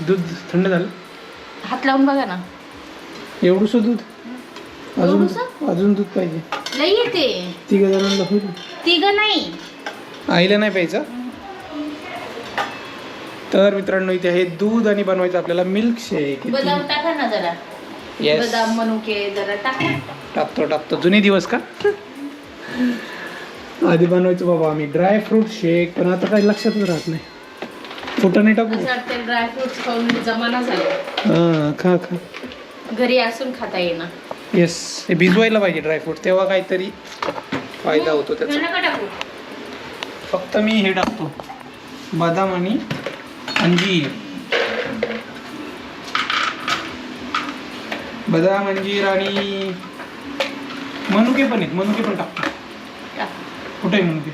दूध थंड झालं. हात लावून बघा ना. एवढंसं दूध अजून दूध पाहिजे. लई येते. 3 जणांना होईल. 3 नाही. आईला नाही प्यायचं. तर मित्रांनो इथे आहे दूध आणि बनवायचं आपल्याला मिल्क शेक. बदाम टाका ना जरा. येस बदाम मनुके जरा टाका. टाकतो. जुने दिवस का. आधी बनवायचं बाबा आम्ही ड्राय फ्रूट शेक, पण आता काही लक्षातच राहत नाही. फुटाणे टाकू. ड्रायफ्रुट्स खाऊन जमाना झाला. हां खा घरी असून खाता येईना. येस हे भिजवायला पाहिजे ड्रायफ्रूट, तेव्हा काहीतरी फायदा होतो त्याचा. नका टाकू. फक्त मी हे टाकतो बदाम आणि अंजीर. बदाम अंजीर आणि मनुके पण आहेत. मनुके पण टाकतो. कुठे आहे मनुके.